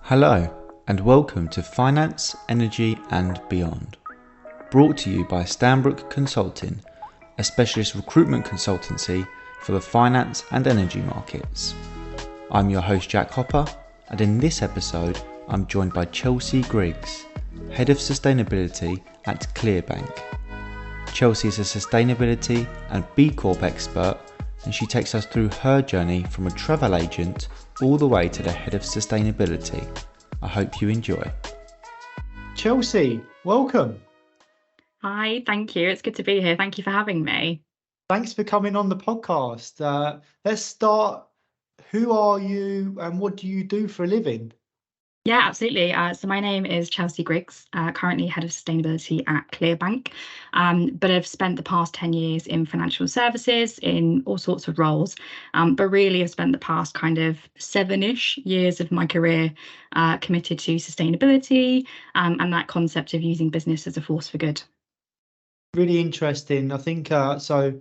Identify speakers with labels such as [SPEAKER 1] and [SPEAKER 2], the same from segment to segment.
[SPEAKER 1] Hello, and welcome to Finance, Energy and Beyond. Brought to you by Stanbrook Consulting, a specialist recruitment consultancy for the finance and energy markets. I'm your host Jack Hopper, and in this episode I'm joined by Chelsea Griggs, Head of Sustainability at ClearBank. Chelsea is a sustainability and B-Corp expert, and she takes us through her journey from a travel agent all the way to the Head of Sustainability. I hope you enjoy. Chelsea, welcome.
[SPEAKER 2] Hi, thank you. It's good to be here. Thank you for having me.
[SPEAKER 1] Thanks for coming on the podcast. Let's start. Who are you and what do you do for a living?
[SPEAKER 2] Yeah, absolutely. So my name is Chelsea Griggs, currently Head of Sustainability at ClearBank, but I've spent the past 10 years in financial services in all sorts of roles, but really I've spent the past kind of 7-ish years of my career committed to sustainability and that concept of using business as a force for good.
[SPEAKER 1] Really interesting. I think so.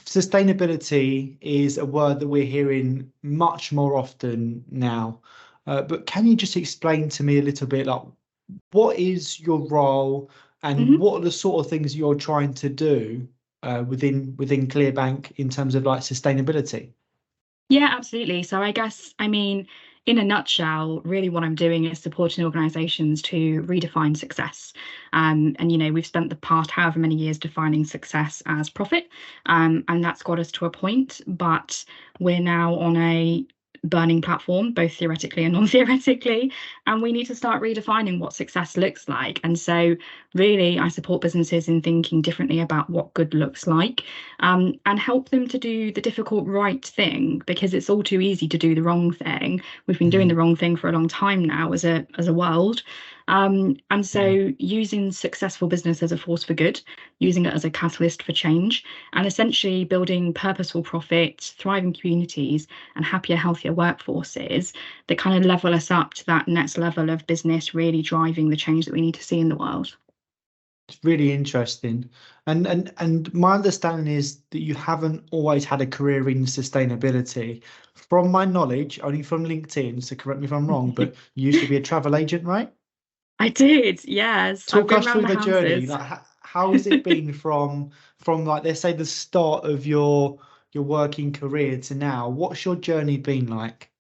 [SPEAKER 1] Sustainability is a word that we're hearing much more often now. But can you just explain to me a little bit, like, what is your role and what are the sort of things you're trying to do within ClearBank in terms of like sustainability?
[SPEAKER 2] Yeah, absolutely. So in a nutshell, really what I'm doing is supporting organisations to redefine success. We've spent the past however many years defining success as profit, and that's got us to a point, but we're now on a burning platform, both theoretically and non-theoretically, and we need to start redefining what success looks like. And so really I support businesses in thinking differently about what good looks like, and help them to do the difficult right thing, because it's all too easy to do the wrong thing. We've been doing the wrong thing for a long time now as a world. And so using successful business as a force for good, using it as a catalyst for change, and essentially building purposeful profits, thriving communities, and happier, healthier workforces that kind of level us up to that next level of business, really driving the change that we need to see in the world.
[SPEAKER 1] It's really interesting. And my understanding is that you haven't always had a career in sustainability. From my knowledge, only from LinkedIn, so correct me if I'm wrong, but you used to be a travel agent, right?
[SPEAKER 2] I did, yes.
[SPEAKER 1] Talk us through the journey. Like, how has it been from like, let's say, the start of your working career to now? What's your journey been like?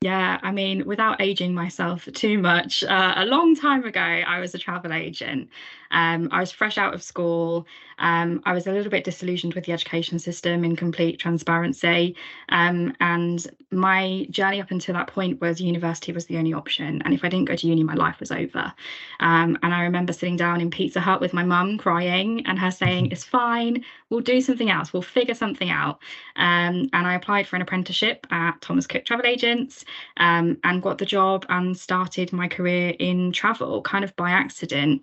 [SPEAKER 2] Yeah, without aging myself too much, a long time ago, I was a travel agent. I was fresh out of school. I was a little bit disillusioned with the education system, in complete transparency. And my journey up until that point was university was the only option. And if I didn't go to uni, my life was over. And I remember sitting down in Pizza Hut with my mum crying and her saying, "It's fine, we'll do something else, we'll figure something out." And I applied for an apprenticeship at Thomas Cook Travel Agents, and got the job and started my career in travel kind of by accident.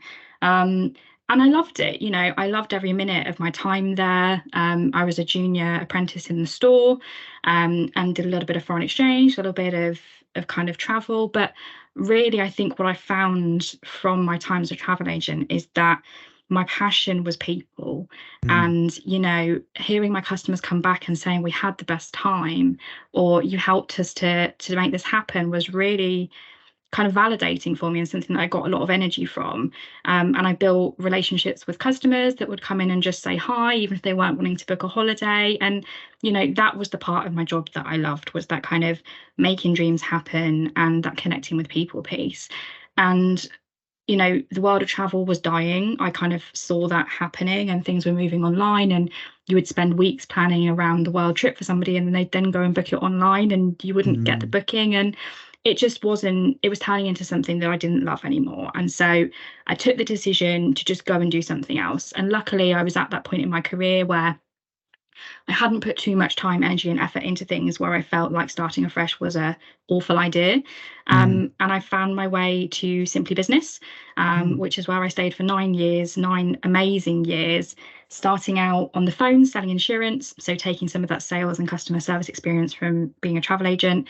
[SPEAKER 2] And I loved it. I loved every minute of my time there. I was a junior apprentice in the store, and did a little bit of foreign exchange, a little bit of kind of travel. But really, I think what I found from my time as a travel agent is that my passion was people. And hearing my customers come back and saying we had the best time, or you helped us to make this happen, was really kind of validating for me and something that I got a lot of energy from. And I built relationships with customers that would come in and just say hi, even if they weren't wanting to book a holiday. And that was the part of my job that I loved, was that kind of making dreams happen and that connecting with people piece. And the world of travel was dying. I kind of saw that happening and things were moving online, and you would spend weeks planning around the world trip for somebody and they'd then go and book it online and you wouldn't get the booking. And it just wasn't, it was turning into something that I didn't love anymore. And so I took the decision to just go and do something else. And luckily I was at that point in my career where I hadn't put too much time, energy, and effort into things where I felt like starting afresh was a awful idea. And I found my way to Simply Business, which is where I stayed for 9 years, 9 amazing years, starting out on the phone selling insurance. So taking some of that sales and customer service experience from being a travel agent,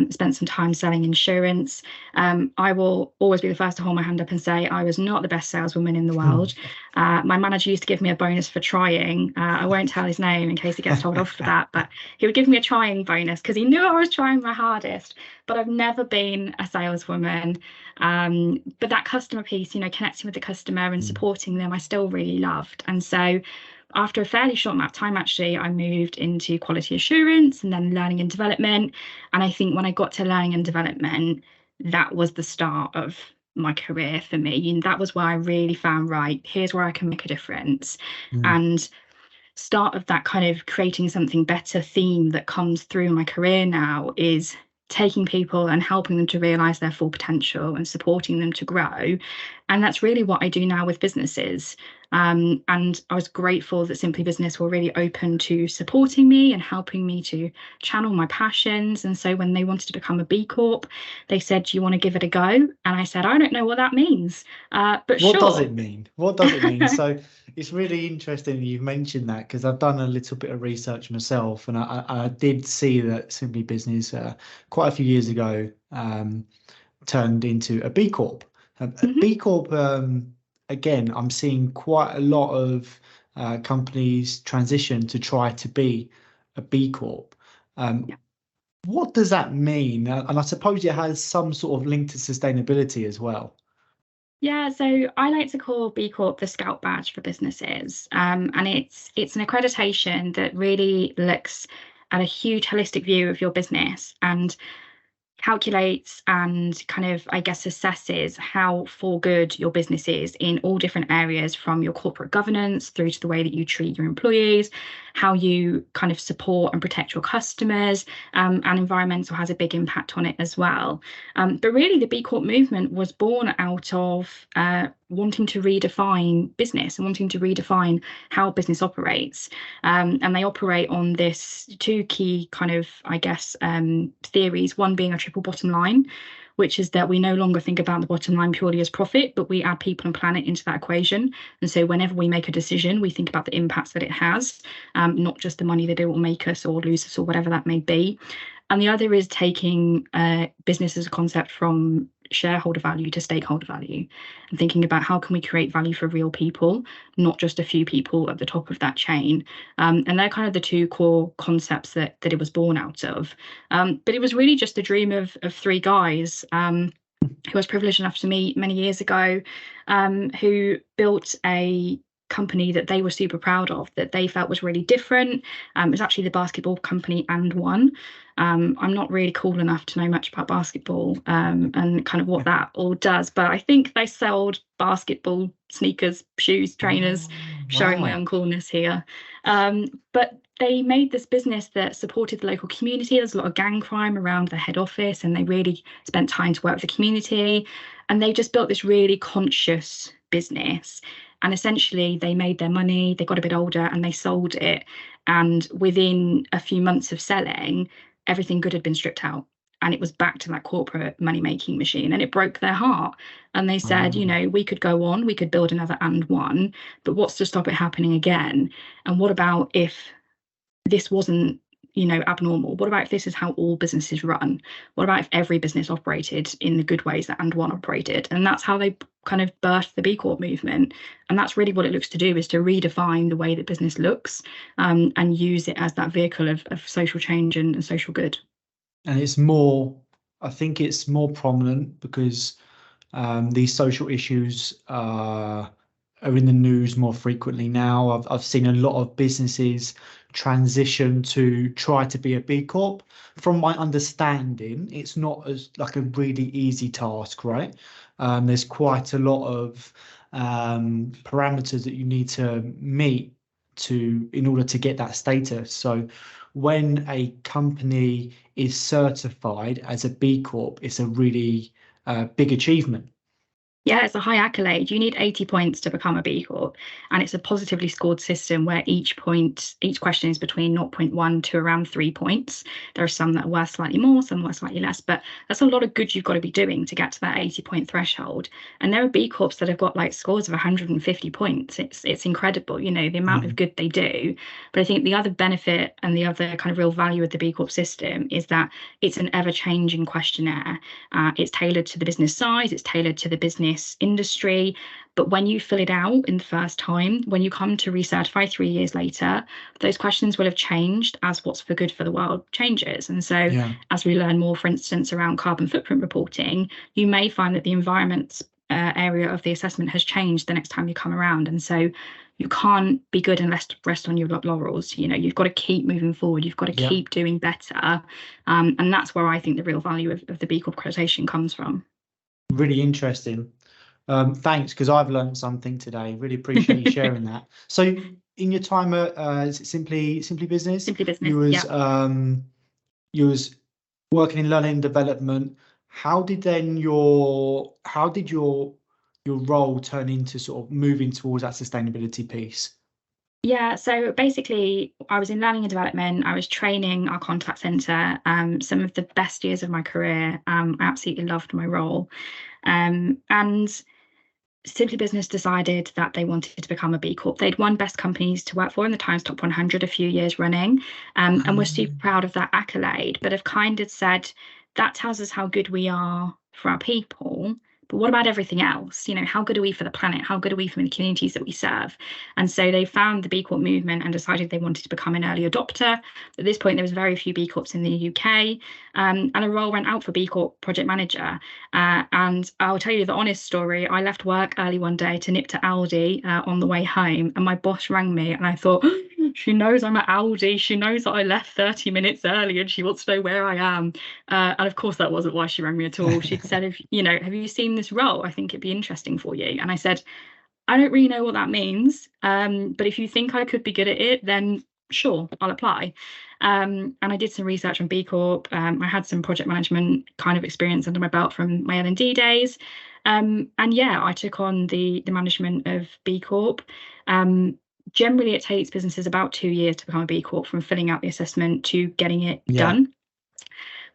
[SPEAKER 2] spent some time selling insurance. I will always be the first to hold my hand up and say I was not the best saleswoman in the world. My manager used to give me a bonus for trying. I won't tell his name in case he gets told off for that, but he would give me a trying bonus because he knew I was trying my hardest. But I've never been a saleswoman. But that customer piece, connecting with the customer and
[SPEAKER 1] Mm.
[SPEAKER 2] supporting them, I still really loved. And so after a fairly short amount of time, actually, I moved into quality assurance and then learning and development. And I think when I got to learning and development, that was the start of my career for me. And that was where I really found, right, here's where I can make a difference.
[SPEAKER 1] Mm.
[SPEAKER 2] And start of that kind of creating something better theme that comes through my career now is taking people and helping them to realize their full potential and supporting them to grow. And that's really what I do now with businesses. And I was grateful that Simply Business were really open to supporting me and helping me to channel my passions. And so when they wanted to become a B Corp, they said, "Do you want to give it a go?" And I said, "I don't know what that means, but
[SPEAKER 1] What does
[SPEAKER 2] sure."
[SPEAKER 1] it mean? What does it mean? So it's really interesting you've mentioned that because I've done a little bit of research myself, and I did see that Simply Business quite a few years ago turned into a B Corp. A
[SPEAKER 2] Mhm.
[SPEAKER 1] B Corp, again, I'm seeing quite a lot of companies transition to try to be a B Corp. Um, what does that mean? And I suppose it has some sort of link to sustainability as well.
[SPEAKER 2] Yeah, so I like to call B Corp the Scout Badge for businesses, and it's an accreditation that really looks at a huge holistic view of your business and calculates and kind of, I guess, assesses how for good your business is in all different areas, from your corporate governance through to the way that you treat your employees, how you kind of support and protect your customers, and environmental has a big impact on it as well. But really, the B Corp movement was born out of wanting to redefine business and wanting to redefine how business operates. And they operate on this two key kind of, I guess, theories, one being a triple bottom line, which is that we no longer think about the bottom line purely as profit, but we add people and planet into that equation. And so whenever we make a decision, we think about the impacts that it has, not just the money that it will make us or lose us or whatever that may be. And the other is taking business as a concept from shareholder value to stakeholder value and thinking about how can we create value for real people, not just a few people at the top of that chain. And they're kind of the two core concepts that it was born out of. But it was really just the dream of three guys who I was privileged enough to meet many years ago, who built a company that they were super proud of, that they felt was really different. It was actually the basketball company and one. I'm not really cool enough to know much about basketball and kind of what that all does, but I think they sold basketball sneakers, shoes, trainers,
[SPEAKER 1] Oh,
[SPEAKER 2] showing my
[SPEAKER 1] wow.
[SPEAKER 2] uncoolness here. But they made this business that supported the local community. There's a lot of gang crime around the head office, and they really spent time to work with the community. And they just built this really conscious business. And essentially, they made their money, they got a bit older, and they sold it. And within a few months of selling, everything good had been stripped out. And it was back to that corporate money making machine. And it broke their heart. And they said,
[SPEAKER 1] Oh.
[SPEAKER 2] we could go on, we could build another and one, but what's to stop it happening again? And what about if this wasn't abnormal? What about if this is how all businesses run? What about if every business operated in the good ways that and one operated? And that's how they kind of birthed the B Corp movement. And that's really what it looks to do, is to redefine the way that business looks, and use it as that vehicle of social change and social good.
[SPEAKER 1] And it's more, I think it's more prominent because these social issues are in the news more frequently now. I've seen a lot of businesses transition to try to be a B Corp. From my understanding, it's not as like a really easy task, right? There's quite a lot of parameters that you need to meet to in order to get that status. So when a company is certified as a B Corp, it's a really big achievement.
[SPEAKER 2] Yeah, it's a high accolade. You need 80 points to become a B Corp. And it's a positively scored system where each question is between zero point 0.1 to around 3 points. There are some that are worth slightly more, some worth slightly less, but that's a lot of good you've got to be doing to get to that 80-point threshold. And there are B Corps that have got like scores of 150 points. It's incredible, the amount of
[SPEAKER 1] Mm.
[SPEAKER 2] good they do. But I think the other benefit and the other kind of real value of the B Corp system is that it's an ever-changing questionnaire. It's tailored to the business size, it's tailored to the business this industry. But when you fill it out in the first time, when you come to recertify 3 years later, those questions will have changed as what's for good for the world changes. And so
[SPEAKER 1] Yeah.
[SPEAKER 2] as we learn more, for instance, around carbon footprint reporting, you may find that the environment's area of the assessment has changed the next time you come around. And so you can't be good and rest on your laurels. You've got to keep moving forward. You've got to
[SPEAKER 1] Yeah.
[SPEAKER 2] keep doing better. And that's where I think the real value of the B Corp accreditation comes from.
[SPEAKER 1] Really interesting. Thanks, because I've learned something today. Really appreciate you sharing that. So in your time at is it Simply Business,
[SPEAKER 2] Simply Business,
[SPEAKER 1] you was
[SPEAKER 2] yeah.
[SPEAKER 1] you was working in learning and development. How did your role turn into sort of moving towards that sustainability piece?
[SPEAKER 2] Yeah, so basically, I was in learning and development. I was training our contact center. Some of the best years of my career. I absolutely loved my role. And Simply Business decided that they wanted to become a B Corp. They'd won Best Companies to Work For in the Times Top 100 a few years running, and we're super proud of that accolade. But have kind of said that tells us how good we are for our people. But what about everything else? How good are we for the planet? How good are we for the communities that we serve? And so they found the B Corp movement and decided they wanted to become an early adopter. At this point, there was very few B Corps in the UK, and a role went out for B Corp project manager. And I'll tell you the honest story. I left work early one day to nip to Aldi on the way home, and my boss rang me, and I thought, she knows I'm at Aldi. She knows that I left 30 minutes early, and she wants to know where I am. And of course, that wasn't why she rang me at all. She'd said, have you seen this role? I think it'd be interesting for you. And I said, I don't really know what that means. But if you think I could be good at it, then sure, I'll apply. And I did some research on B Corp. I had some project management kind of experience under my belt from my L&D days. And yeah, I took on the management of B Corp. Generally, it takes businesses about 2 years to become a B Corp, from filling out the assessment to getting it
[SPEAKER 1] Yeah.
[SPEAKER 2] done.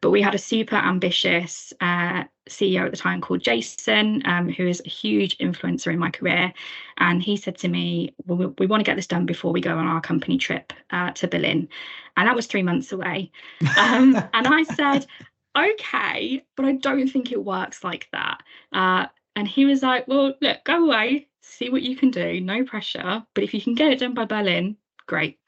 [SPEAKER 2] But we had a super ambitious CEO at the time called Jason, who is a huge influencer in my career. And he said to me, well, we want to get this done before we go on our company trip to Berlin. And that was 3 months away. And I said, okay, but I don't think it works like that. And he was like, well, look, go away, see what you can do, no pressure. But if you can get it done by Berlin, great.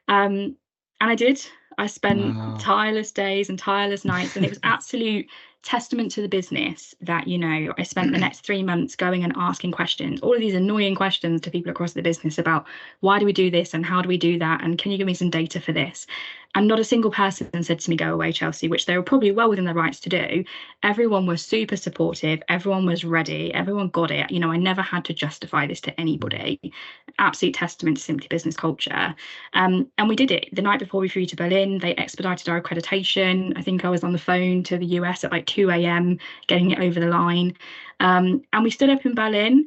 [SPEAKER 2] And I did. I spent
[SPEAKER 1] Wow.
[SPEAKER 2] tireless days and tireless nights, and it was absolute testament to the business that, I spent the next 3 months going and asking questions, all of these annoying questions to people across the business about why do we do this and how do we do that? And can you give me some data for this? And not a single person said to me, go away, Chelsea, which they were probably well within their rights to do. Everyone was super supportive. Everyone was ready. Everyone got it. I never had to justify this to anybody. Absolute testament to Simply Business culture. And we did it the night before we flew to Berlin. They expedited our accreditation. I think I was on the phone to the US at like 2 a.m. getting it over the line. And we stood up in Berlin.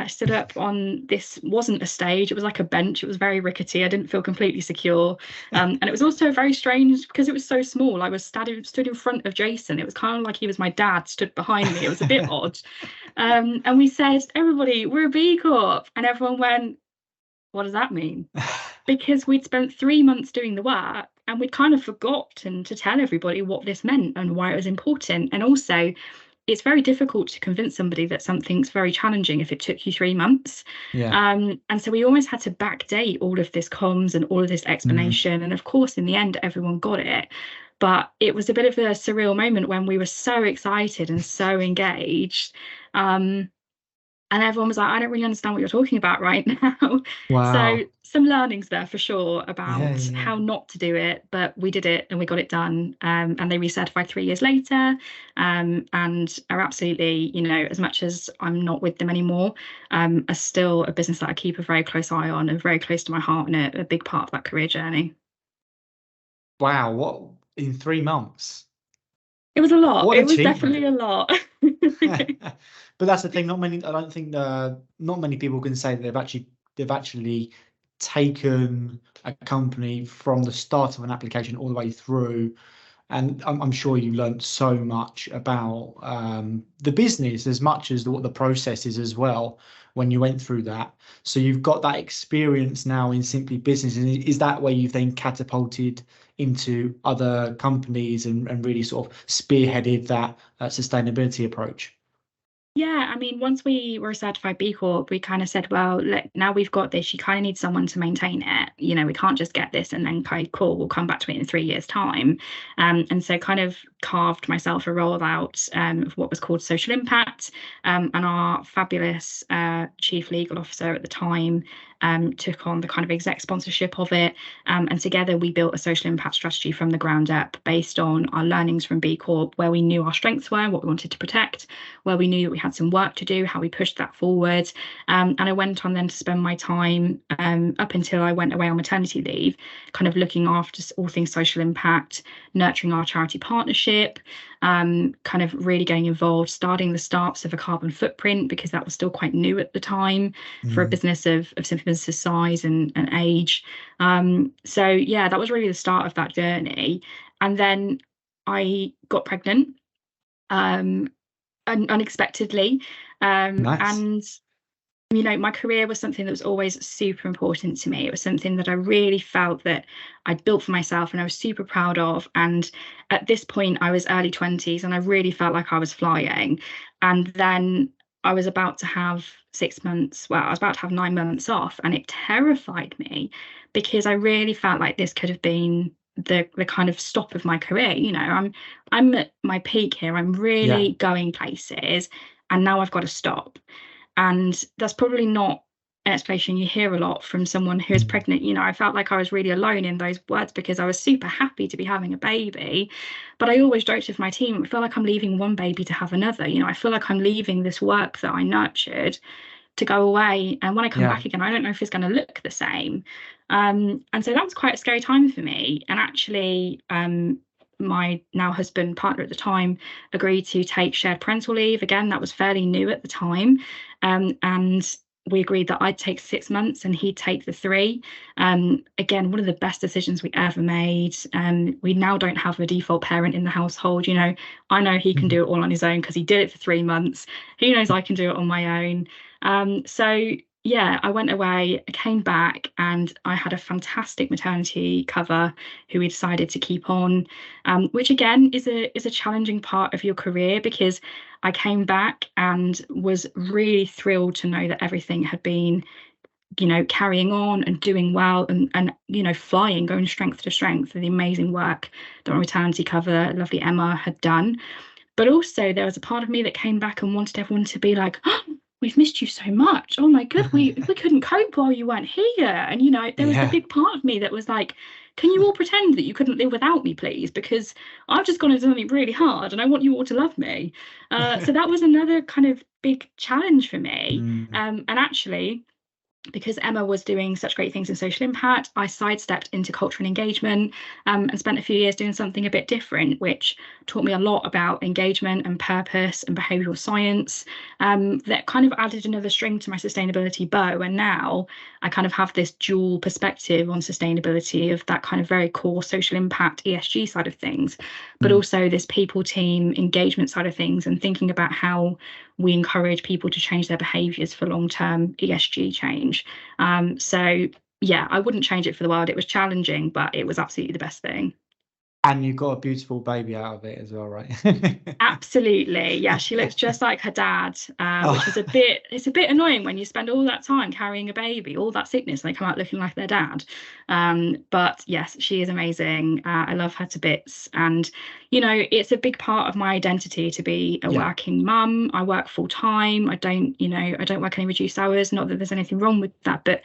[SPEAKER 2] Stood up on this, wasn't a stage, it was like a bench. It was very rickety. I didn't feel completely secure. And it was also very strange because it was so small. I was stood in front of Jason. It was kind of like he was my dad stood behind me. It was a bit odd. And we said, everybody, we're a B Corp. And everyone went, what does that mean? Because we'd spent 3 months doing the work and we'd kind of forgotten to tell everybody what this meant and why it was important. And also, it's very difficult to convince somebody that something's very challenging if it took you 3 months.
[SPEAKER 1] Yeah.
[SPEAKER 2] And so we almost had to backdate all of this comms and all of this explanation. And of course, in the end, everyone got it. But it was a bit of a surreal moment when we were so excited and so engaged. And everyone was like, I don't really understand what you're talking about right now. So
[SPEAKER 1] Wow.
[SPEAKER 2] some learnings there for sure
[SPEAKER 1] Yeah,
[SPEAKER 2] about
[SPEAKER 1] yeah.
[SPEAKER 2] how not to do it, but we did it and we got it done. And they recertified 3 years later, and are absolutely, as much as I'm not with them anymore, are still a business that I keep a very close eye on and very close to my heart and a big part of that career journey.
[SPEAKER 1] Wow. What, in 3 months?
[SPEAKER 2] It was a lot.
[SPEAKER 1] What an
[SPEAKER 2] It was definitely
[SPEAKER 1] achievement.
[SPEAKER 2] a lot.
[SPEAKER 1] But that's the thing. I don't think not many people can say that they've actually taken a company from the start of an application all the way through. And I'm sure you learned so much about the business as much as what the process is as well when you went through that. So you've got that experience now in Simply Business. And is that where you've then catapulted into other companies and really sort of spearheaded that sustainability approach?
[SPEAKER 2] Yeah, I mean, once we were a certified B Corp, we kind of said, well, look, now we've got this, you kind of need someone to maintain it. You know, we can't just get this and then, okay, cool, we'll come back to it in 3 years' time. And so kind of carved myself a role out of what was called social impact. And our fabulous chief legal officer at the time took on the kind of exec sponsorship of it. And together we built a social impact strategy from the ground up based on our learnings from B Corp, where we knew our strengths were, what we wanted to protect, where we knew that we had some work to do, how we pushed that forward. And I went on then to spend my time up until I went away on maternity leave, kind of looking after all things social impact, nurturing our charity partnership, kind of really getting involved, starting the starts of a carbon footprint, because that was still quite new at the time for a
[SPEAKER 1] Mm.
[SPEAKER 2] business of Simply Business's size and age. So yeah, that was really the start of that journey. And then I got pregnant. Um, unexpectedly.
[SPEAKER 1] Nice.
[SPEAKER 2] And you know, my career was something that was always super important to me. It was something that I really felt that I'd built for myself and I was super proud of. And at this point, I was early 20s and I really felt like I was flying. And then I was about to have 6 months, well, I was about to have 9 months off, and it terrified me because I really felt like this could have been the kind of stop of my career. You know, I'm at my peak here. I'm
[SPEAKER 1] Yeah.
[SPEAKER 2] really going places, and now I've got to stop. And that's probably not an explanation you hear a lot from someone who is
[SPEAKER 1] Mm.
[SPEAKER 2] pregnant. You know, I felt like I was really alone in those words because I was super happy to be having a baby. But I always joked with my team, I feel like I'm leaving one baby to have another. You know, I feel like I'm leaving this work that I nurtured to go away. And when I come
[SPEAKER 1] Yeah.
[SPEAKER 2] back again, I don't know if it's going to look the same. And so that was quite a scary time for me. And actually, my now husband, partner at the time, agreed to take shared parental leave. Again, that was fairly new at the time. And we agreed that I'd take 6 months and he'd take the three. Again, one of the best decisions we ever made. We now don't have a default parent in the household. You know, I know he can do it all on his own because he did it for 3 months. He knows I can do it on my own. So yeah, I went away, I came back, and I had a fantastic maternity cover who we decided to keep on, which again is a challenging part of your career because I came back and was really thrilled to know that everything had been, you know, carrying on and doing well and you know, flying, going strength to strength, the amazing work that my maternity cover, lovely Emma, had done. But also there was a part of me that came back and wanted everyone to be like, oh, we've missed you so much. Oh my God, we couldn't cope while you weren't here. And you know, there was a
[SPEAKER 1] Yeah.
[SPEAKER 2] big part of me that was like, can you all pretend that you couldn't live without me, please? Because I've just gone and done something really hard and I want you all to love me. So that was another kind of big challenge for me.
[SPEAKER 1] Mm.
[SPEAKER 2] And actually, because Emma was doing such great things in social impact, I sidestepped into culture and engagement, and spent a few years doing something a bit different, which taught me a lot about engagement and purpose and behavioural science. That kind of added another string to my sustainability bow. And now I kind of have this dual perspective on sustainability of that kind of very core social impact ESG side of things, but
[SPEAKER 1] Mm.
[SPEAKER 2] also this people team engagement side of things and thinking about how we encourage people to change their behaviours for long-term ESG change. So yeah, I wouldn't change it for the world. It was challenging, but it was absolutely the best thing.
[SPEAKER 1] And you got a beautiful baby out of it as well, right?
[SPEAKER 2] Absolutely. Yeah, she looks just like her dad, which is
[SPEAKER 1] Oh,
[SPEAKER 2] it's a bit annoying when you spend all that time carrying a baby, all that sickness, and they come out looking like their dad. But yes, she is amazing. I love her to bits. And, you know, it's a big part of my identity to be a
[SPEAKER 1] yeah.
[SPEAKER 2] working mum. I work full time. I don't, you know, I don't work any reduced hours. Not that there's anything wrong with that, but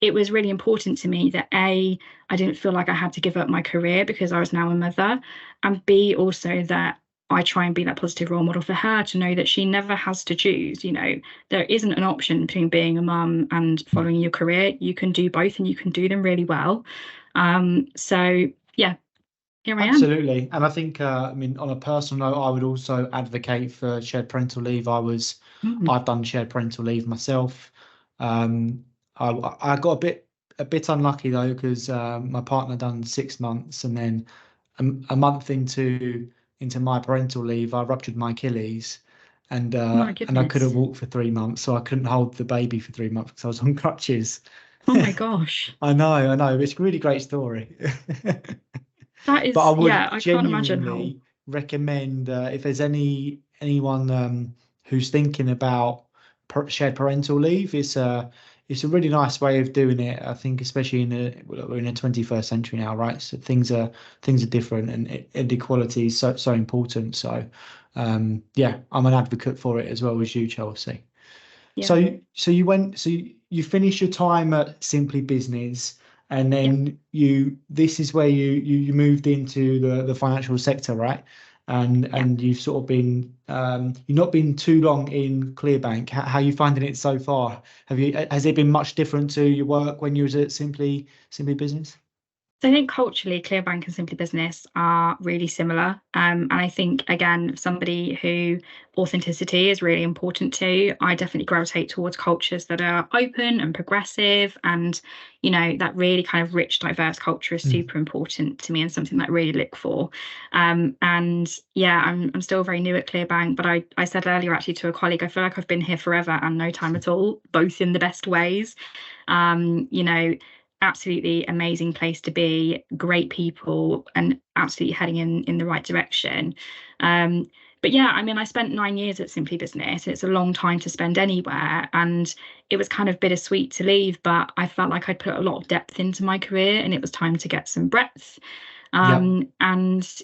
[SPEAKER 2] it was really important to me that A, I didn't feel like I had to give up my career because I was now a mother, and B, also that I try and be that positive role model for her to know that she never has to choose. You know, there isn't an option between being a mum and following your career. You can do both and you can do them really well. So yeah, here I am.
[SPEAKER 1] Absolutely. And I think, I mean, on a personal note, I would also advocate for shared parental leave.
[SPEAKER 2] Mm,
[SPEAKER 1] I've done shared parental leave myself. Um, I got a bit unlucky though, because my partner done 6 months, and then a month into my parental leave, I ruptured my Achilles, and
[SPEAKER 2] my
[SPEAKER 1] I couldn't
[SPEAKER 2] goodness.
[SPEAKER 1] walk for 3 months, so I couldn't hold the baby for 3 months because I was on crutches.
[SPEAKER 2] Oh my gosh.
[SPEAKER 1] I know. It's a really great story.
[SPEAKER 2] That
[SPEAKER 1] But I
[SPEAKER 2] is,
[SPEAKER 1] would
[SPEAKER 2] yeah, I can't imagine how.
[SPEAKER 1] genuinely recommend, if there's anyone, who's thinking about shared parental leave, it's a really nice way of doing it. I think, especially we're in a 21st century now, right? So things are different, and equality is so important. So, yeah, I'm an advocate for it as well as you, Chelsea.
[SPEAKER 2] Yeah.
[SPEAKER 1] So you finished your time at Simply Business, and
[SPEAKER 2] Yeah.
[SPEAKER 1] then this is where you moved into the financial sector, right? And
[SPEAKER 2] Yeah.
[SPEAKER 1] you've sort of been you've not been too long in ClearBank. How are you finding it so far? Has it been much different to your work when you was at Simply Business?
[SPEAKER 2] So I think culturally, ClearBank and Simply Business are really similar. And I think, again, somebody who authenticity is really important to, I definitely gravitate towards cultures that are open and progressive. And, that really kind of rich, diverse culture is
[SPEAKER 1] Mm.
[SPEAKER 2] super important to me and something that I really look for. And yeah, I'm still very new at ClearBank, but I said earlier actually to a colleague, I feel like I've been here forever and no time at all, both in the best ways. Um, you know, Absolutely amazing place to be, great people, and absolutely heading in the right direction. Um, but yeah, I mean, I spent 9 years at Simply Business. It's a long time to spend anywhere, and it was kind of bittersweet to leave, but I felt like I'd put a lot of depth into my career, and it was time to get some breadth.
[SPEAKER 1] Yep.
[SPEAKER 2] And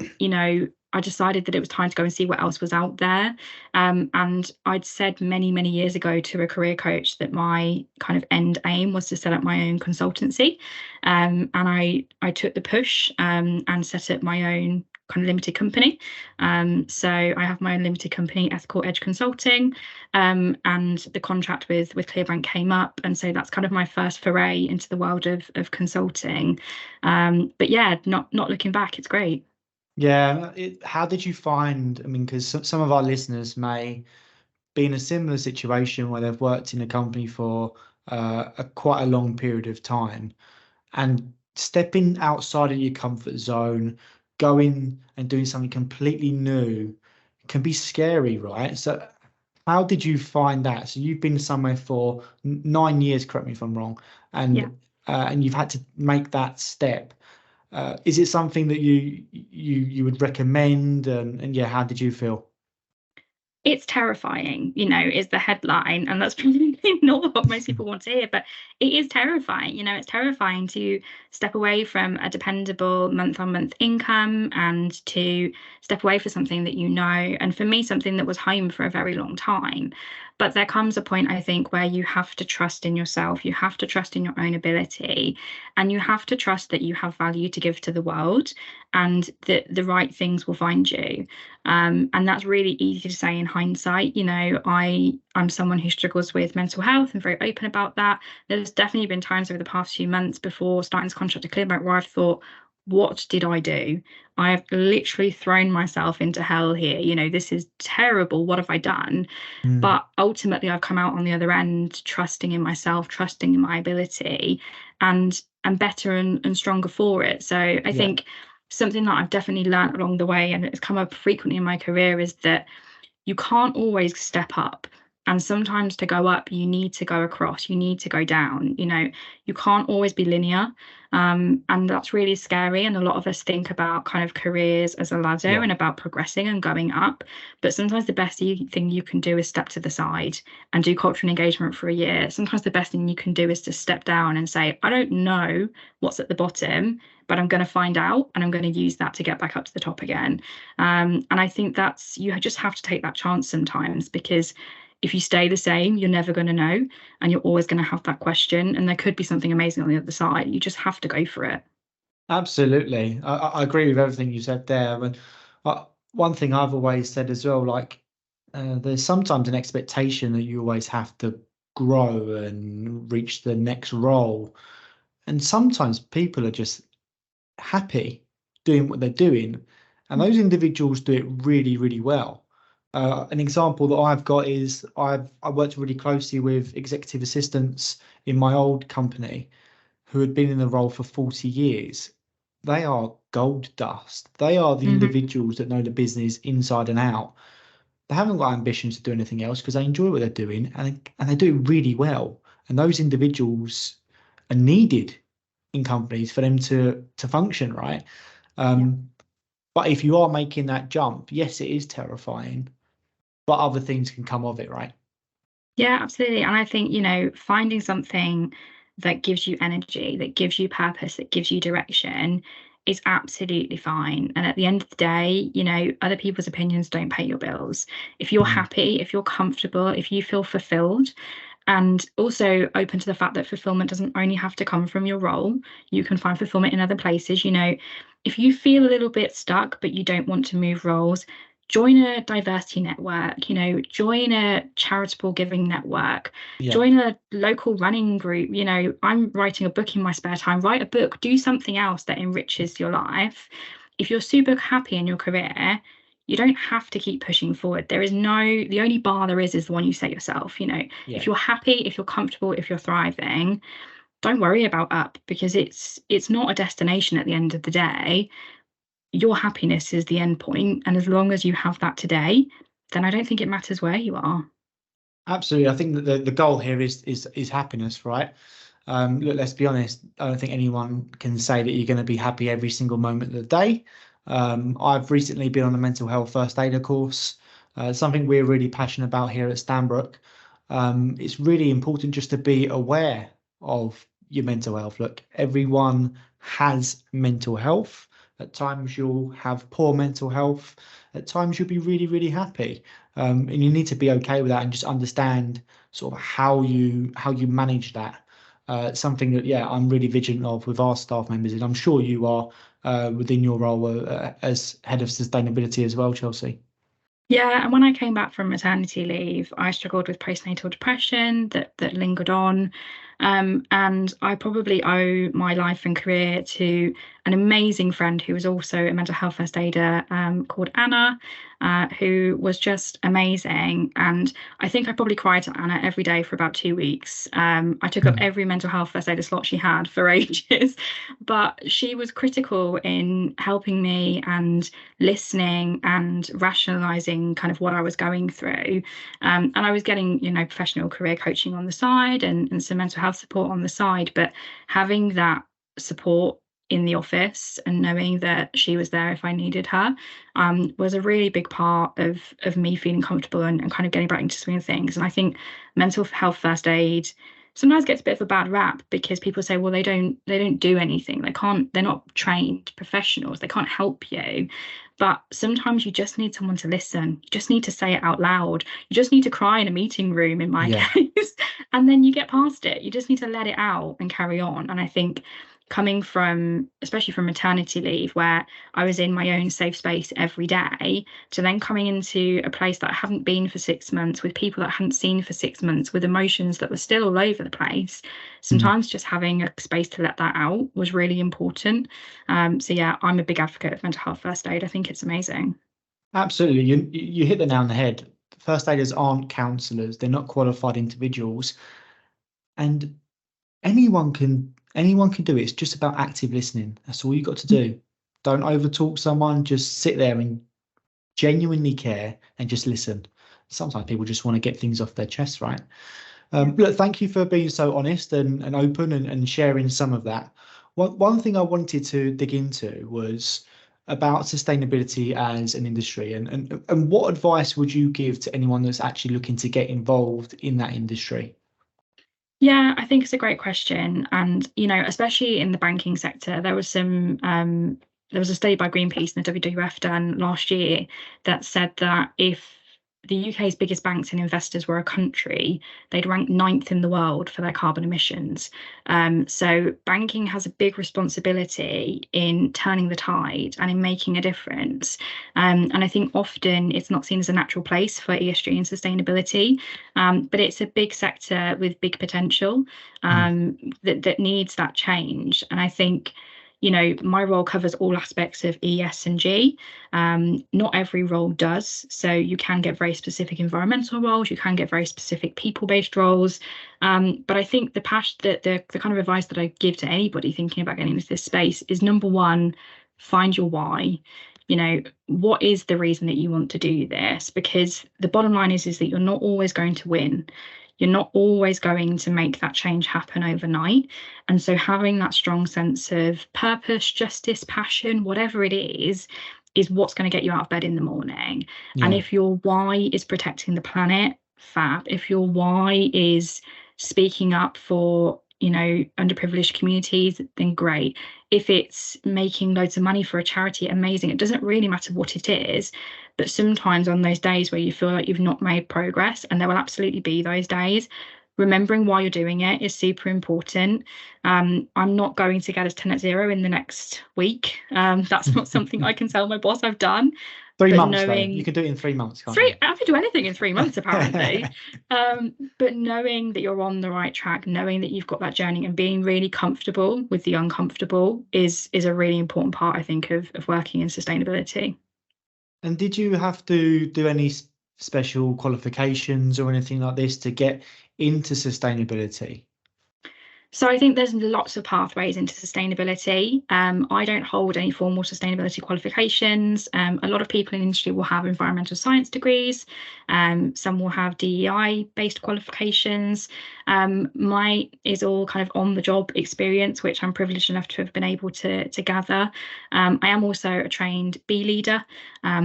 [SPEAKER 2] I decided that it was time to go and see what else was out there. And I'd said many, many years ago to a career coach that my kind of end aim was to set up my own consultancy. And I took the push and set up my own kind of limited company. So I have my own limited company, Ethical Edge Consulting, and the contract with ClearBank came up, and so that's kind of my first foray into the world of consulting. But yeah, not looking back, it's great.
[SPEAKER 1] Yeah. How did you find? I mean, because some of our listeners may be in a similar situation where they've worked in a company for quite a long period of time, and stepping outside of your comfort zone, going and doing something completely new can be scary, right? So how did you find that? So you've been somewhere for 9 years, correct me if I'm wrong,
[SPEAKER 2] Yeah.
[SPEAKER 1] and you've had to make that step. Is it something that you would recommend? And yeah, how did you feel?
[SPEAKER 2] It's terrifying, is the headline. And that's probably not what most people want to hear, but it is terrifying. It's terrifying to step away from a dependable month on month income and to step away for something that and for me, something that was home for a very long time. But there comes a point, I think, where you have to trust in yourself, you have to trust in your own ability, and you have to trust that you have value to give to the world and that the right things will find you. And that's really easy to say in hindsight. I'm someone who struggles with mental health and very open about that. There's definitely been times over the past few months before starting this contract to ClearBank where I've thought, what did I do? I have literally thrown myself into hell here. This is terrible. What have I done?
[SPEAKER 1] Mm.
[SPEAKER 2] But ultimately, I've come out on the other end, trusting in myself, trusting in my ability, and better and stronger for it. So I
[SPEAKER 1] Yeah.
[SPEAKER 2] think something that I've definitely learned along the way, and it's come up frequently in my career, is that you can't always step up. And sometimes to go up, you need to go across, you need to go down. You can't always be linear. And that's really scary. And a lot of us think about kind of careers as a ladder
[SPEAKER 1] Yeah.
[SPEAKER 2] and about progressing and going up. But sometimes the best thing you can do is step to the side and do cultural engagement for a year. Sometimes the best thing you can do is to step down and say, I don't know what's at the bottom, but I'm going to find out and I'm going to use that to get back up to the top again. And I think you just have to take that chance sometimes, because if you stay the same, you're never going to know, and you're always going to have that question. And there could be something amazing on the other side. You just have to go for it.
[SPEAKER 1] Absolutely. I agree with everything you said there. But one thing I've always said as well, like there's sometimes an expectation that you always have to grow and reach the next role. And sometimes people are just happy doing what they're doing. And those individuals do it really, really well. An example that I've got is I worked really closely with executive assistants in my old company who had been in the role for 40 years. They are gold dust. They are the
[SPEAKER 2] Mm-hmm.
[SPEAKER 1] individuals that know the business inside and out. They haven't got ambitions to do anything else because they enjoy what they're doing, and they do it really well. And those individuals are needed in companies for them to function, right?
[SPEAKER 2] Yeah.
[SPEAKER 1] Um, but if you are making that jump, yes, it is terrifying.
[SPEAKER 3] but other things can come of it, right?
[SPEAKER 2] Yeah, absolutely. And I think, finding something that gives you energy, that gives you purpose, that gives you direction is absolutely fine. And at the end of the day, other people's opinions don't pay your bills. If you're
[SPEAKER 3] Mm.
[SPEAKER 2] happy, if you're comfortable, if you feel fulfilled, and also open to the fact that fulfillment doesn't only have to come from your role, you can find fulfillment in other places. If you feel a little bit stuck, but you don't want to move roles, join a diversity network, join a charitable giving network,
[SPEAKER 3] Yeah.
[SPEAKER 2] join a local running group. I'm writing a book in my spare time, write a book, do something else that enriches your life. If you're super happy in your career, you don't have to keep pushing forward. The only bar there is the one you set yourself.
[SPEAKER 3] Yeah.
[SPEAKER 2] If you're happy, if you're comfortable, if you're thriving, don't worry about up, because it's not a destination at the end of the day. Your happiness is the end point, and as long as you have that today, then I don't think it matters where you are.
[SPEAKER 3] Absolutely. I think that the goal here is happiness, right? Look, let's be honest. I don't think anyone can say that you're going to be happy every single moment of the day. I've recently been on a mental health first aider course, something we're really passionate about here at Stanbrook. It's really important just to be aware of your mental health. Look, everyone has mental health. At times you'll have poor mental health. At times you'll be really, really happy. And you need to be okay with that and just understand sort of how you manage that. Something that, yeah, I'm really vigilant of with our staff members, and I'm sure you are within your role as head of sustainability as well, Chelsea.
[SPEAKER 2] Yeah, and when I came back from maternity leave, I struggled with postnatal depression that lingered on. And I probably owe my life and career to an amazing friend who was also a mental health first aider, called Anna, who was just amazing. And I think I probably cried to Anna every day for about 2 weeks. I took up
[SPEAKER 3] Mm.
[SPEAKER 2] every mental health first aider slot she had for ages, but she was critical in helping me and listening and rationalizing kind of what I was going through. And I was getting, professional career coaching on the side, and some mental health support on the side. But having that support in the office and knowing that she was there if I needed her, was a really big part of me feeling comfortable and kind of getting back into swing of things. And I think mental health first aid sometimes gets a bit of a bad rap because people say, well, they don't do anything. They're not trained professionals. They can't help you. But sometimes you just need someone to listen. You just need to say it out loud. You just need to cry in a meeting room, in my
[SPEAKER 3] Yeah.
[SPEAKER 2] case, and then you get past it. You just need to let it out and carry on. And I think coming from, especially from maternity leave, where I was in my own safe space every day, to then coming into a place that I hadn't been for 6 months, with people that I hadn't seen for 6 months, with emotions that were still all over the place,
[SPEAKER 3] Mm.
[SPEAKER 2] sometimes just having a space to let that out was really important. So yeah, I'm a big advocate of mental health first aid. I think it's amazing.
[SPEAKER 3] Absolutely. You hit the nail on the head. First aiders aren't counsellors. They're not qualified individuals. And anyone can do it. It's just about active listening. That's all you got to do. Don't overtalk someone. Just sit there and genuinely care and just listen. Sometimes people just want to get things off their chest, right?
[SPEAKER 2] Yeah.
[SPEAKER 3] Look, thank you for being so honest and open and sharing some of that. One thing I wanted to dig into was about sustainability as an industry, and what advice would you give to anyone that's actually looking to get involved in that industry?
[SPEAKER 2] Yeah, I think it's a great question. And, especially in the banking sector, there was a study by Greenpeace and the WWF done last year that said that if the UK's biggest banks and investors were a country, they'd rank ninth in the world for their carbon emissions. So banking has a big responsibility in turning the tide and in making a difference. And I think often it's not seen as a natural place for ESG and sustainability. But it's a big sector with big potential,
[SPEAKER 3] Mm.
[SPEAKER 2] that needs that change. And I think, my role covers all aspects of ES and G. Not every role does. So you can get very specific environmental roles, you can get very specific people-based roles. But I think the kind of advice that I give to anybody thinking about getting into this space is, number one, find your why. What is the reason that you want to do this? Because the bottom line is that you're not always going to win. You're not always going to make that change happen overnight. And so having that strong sense of purpose, justice, passion, whatever it is is what's going to get you out of bed in the morning. And
[SPEAKER 3] Yeah.
[SPEAKER 2] if your why is protecting the planet, fab. If your why is speaking up for, underprivileged communities, then great. If it's making loads of money for a charity, amazing. It doesn't really matter what it is, but sometimes on those days where you feel like you've not made progress, and there will absolutely be those days, remembering why you're doing it is super important. I'm not going to get us to net zero in the next week. That's not something I can tell my boss I've done.
[SPEAKER 3] 3
[SPEAKER 2] But
[SPEAKER 3] months though, you can do it in 3 months, can't you?
[SPEAKER 2] I can do anything in 3 months, apparently. But knowing that you're on the right track, knowing that you've got that journey, and being really comfortable with the uncomfortable is a really important part, I think, of working in sustainability.
[SPEAKER 3] And did you have to do any special qualifications or anything like this to get into sustainability?
[SPEAKER 2] So I think there's lots of pathways into sustainability. I don't hold any formal sustainability qualifications. A lot of people in the industry will have environmental science degrees. Some will have DEI-based qualifications. Mine is all kind of on-the-job experience, which I'm privileged enough to have been able to gather. I am also a trained B leader,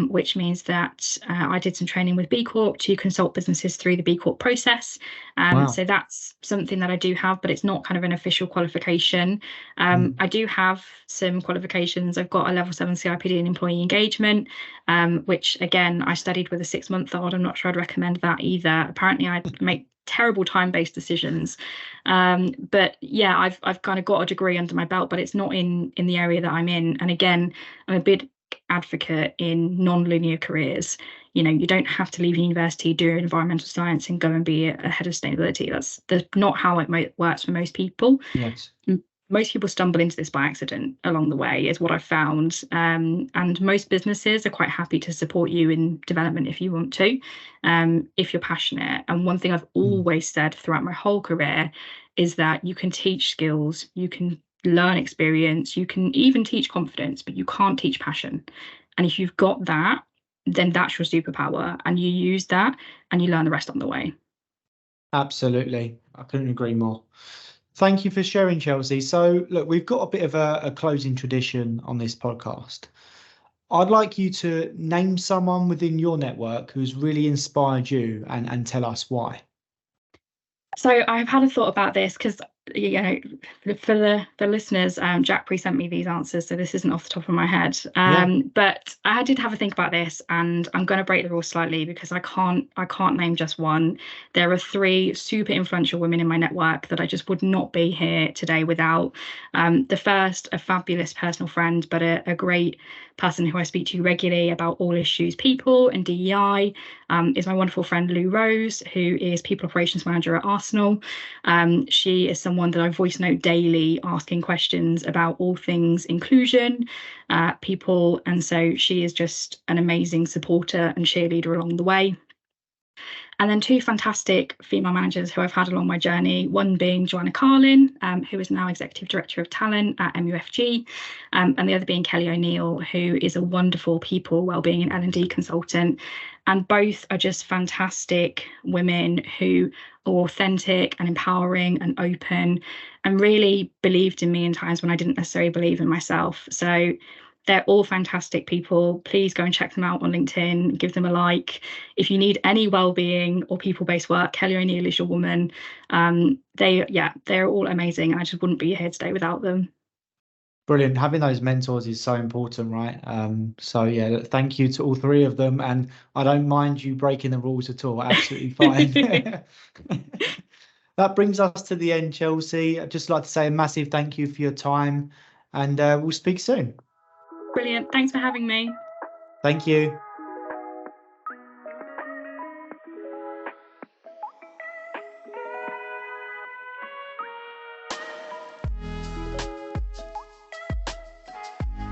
[SPEAKER 2] which means that I did some training with B-Corp to consult businesses through the B-Corp process.
[SPEAKER 3] Wow.
[SPEAKER 2] So that's something that I do have, but it's not kind of an official qualification. I do have some qualifications. I've got a level 7 CIPD in employee engagement, which again, I studied with a 6-month-old. I'm not sure I'd recommend that either. Apparently I make terrible time-based decisions. But yeah, I've kind of got a degree under my belt, but it's not in the area that I'm in. And again, I'm a big advocate in non-linear careers. You don't have to leave university, do environmental science, and go and be a head of sustainability. That's not how it works for most people.
[SPEAKER 3] Yes.
[SPEAKER 2] Most people stumble into this by accident along the way, is what I've found. And most businesses are quite happy to support you in development if you want to, if you're passionate. And one thing I've always said throughout my whole career is that you can teach skills, you can learn experience, you can even teach confidence, but you can't teach passion. And if you've got that, then that's your superpower, and you use that and you learn the rest on the way.
[SPEAKER 3] Absolutely. I couldn't agree more. Thank you for sharing, Chelsea. So look, we've got a bit of a closing tradition on this podcast. I'd like you to name someone within your network who's really inspired you and tell us why.
[SPEAKER 2] So I've had a thought about this because, for the listeners, Jack pre-sent me these answers, so this isn't off the top of my head. But I did have a think about this, and I'm going to break the rules slightly because I can't name just one. There are 3 super influential women in my network that I just would not be here today without. The first, a fabulous personal friend, but a great person who I speak to regularly about all issues people and DEI, is my wonderful friend Lou Rose, who is People Operations Manager at Arsenal. She is someone that I voice note daily, asking questions about all things inclusion, people, and so she is just an amazing supporter and cheerleader along the way. And then 2 fantastic female managers who I've had along my journey, one being Joanna Carlin, who is now Executive Director of Talent at MUFG, and the other being Kelly O'Neill, who is a wonderful people, wellbeing and L&D consultant. And both are just fantastic women who are authentic and empowering and open, and really believed in me in times when I didn't necessarily believe in myself. So they're all fantastic people. Please go and check them out on LinkedIn, give them a like. If you need any well-being or people-based work, Kelly O'Neill is your woman. They're all amazing. And I just wouldn't be here today without them.
[SPEAKER 3] Brilliant. Having those mentors is so important, right? So yeah, thank you to all 3 of them. And I don't mind you breaking the rules at all. Absolutely fine. That brings us to the end, Chelsea. I'd just like to say a massive thank you for your time, and we'll speak soon.
[SPEAKER 2] Brilliant. Thanks for having me.
[SPEAKER 3] Thank you.